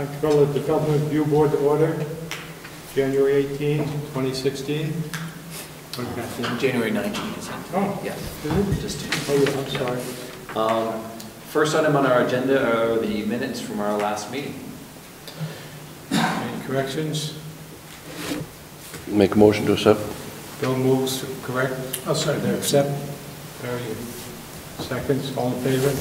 Call the Development Review Board to order, January 18, 2016. January 19th, isn't it? Oh, yeah. Just oh, yeah, I'm sorry. First item on our agenda are the minutes from our last meeting. Any corrections? Make a motion to accept. Bill moves to correct. I'll second that. Accept. Barry seconds. All in favor?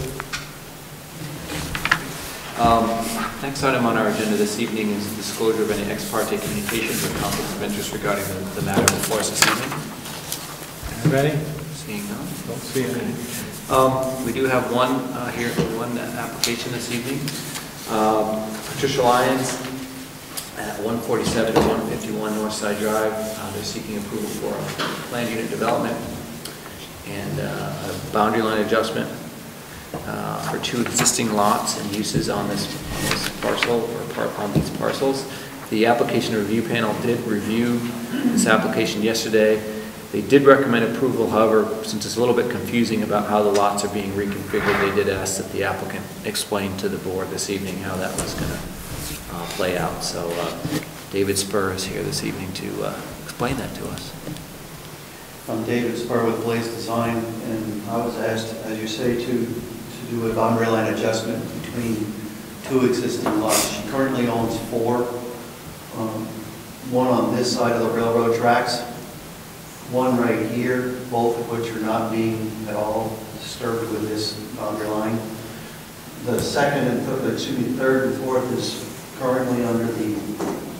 Next item on our agenda this evening is the disclosure of any ex parte communications or conflicts of interest regarding the matter before us this evening. Ready? Seeing none. Don't see any. We do have one application this evening. Patricia Lyons at 147 to 151 Northside Drive. They're seeking approval for a land unit development and a boundary line adjustment for two existing lots and uses on this parcel or on these parcels. The application review panel did review this application yesterday. They did recommend approval, however, since it's a little bit confusing about how the lots are being reconfigured, they did ask that the applicant explain to the board this evening how that was going to play out. So David Spur is here this evening to explain that to us. I'm David Spur with Blaze Design, and I was asked, as you say, to do a boundary line adjustment between two existing lots. She currently owns four, one on this side of the railroad tracks, one right here, both of which are not being at all disturbed with this boundary line. The second and third and fourth is currently under the,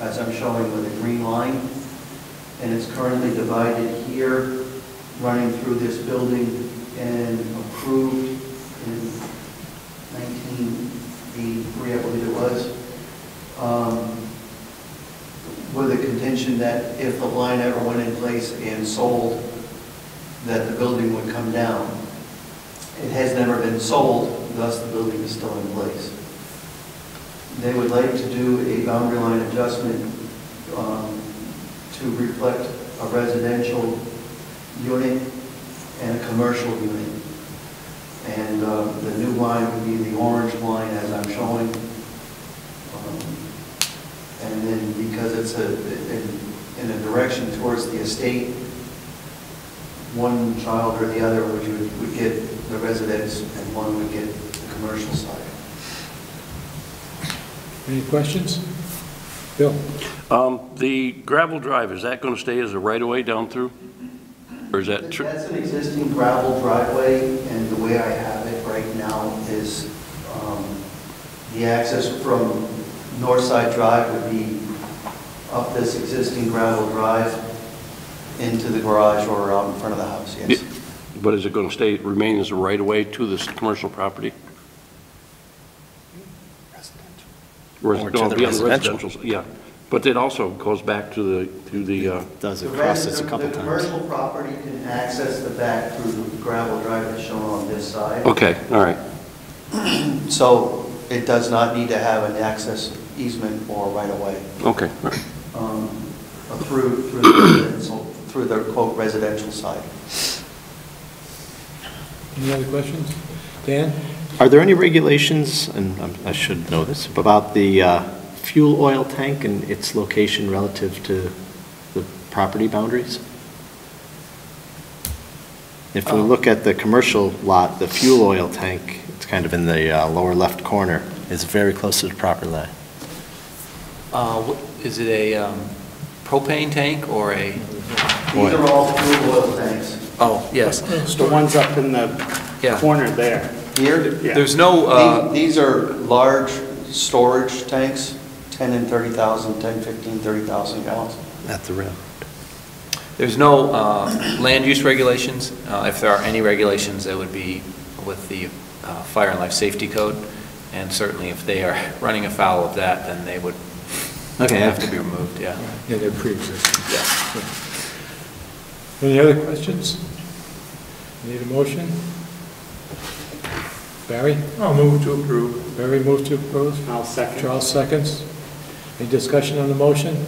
as I'm showing, with a green line, and it's currently divided here, running through this building, and approved in 1983, I believe it was, with a contention that if the line ever went in place and sold, that the building would come down. It has never been sold, thus the building is still in place. They would like to do a boundary line adjustment to reflect a residential unit and a commercial unit. And the new line would be the orange line as I'm showing. And then because it's in a direction towards the estate, one child or the other would get the residence and one would get the commercial side. Any questions? Bill? The gravel drive, is that going to stay as a right-of-way down through? Or is that true? That's an existing gravel driveway, and the way I have it right now is the access from Northside Drive would be up this existing gravel drive into the garage or out in front of the house, yes. But is it going to remain as a right-of-way to this commercial property? Or is it going to be on the residential? Yeah, but it also goes back to the. Does it crosses a couple times? The commercial property can access the back through the gravel drive that's shown on this side. Okay, all right. So it does not need to have an access easement or right of way. Okay, all right. Through the quote residential side. Any other questions? Dan? Are there any regulations, and I should know this, about the fuel oil tank and its location relative to the property boundaries? If we look at the commercial lot, the fuel oil tank, it's kind of in the lower left corner, is very close to the property line. Is it a propane tank or a? These are all fuel oil tanks. Oh, yes. The ones up in the corner there. Here? Yeah. There's no... These are large storage tanks, 10 and 30,000, 10, 15, 30,000 gallons. At the rail. There's no land use regulations. If there are any regulations, that would be with the Fire and Life Safety Code. And certainly if they are running afoul of that, then they would have to be removed, yeah. Yeah, they're pre-existing. Yeah. Any other questions? Need a motion? Barry? I'll move to approve. Barry moves to approve. I'll second. Charles seconds. Any discussion on the motion?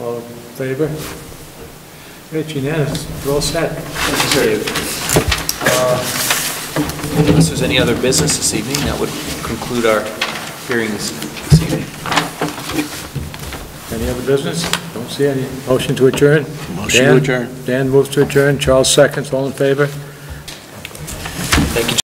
All in favor? It's unanimous. We're all set. Unless there's any other business this evening, that would conclude our hearing this evening. Any other business? Don't see any. Motion to adjourn? Motion to adjourn. Dan moves to adjourn, Charles seconds, all in favor? Thank you.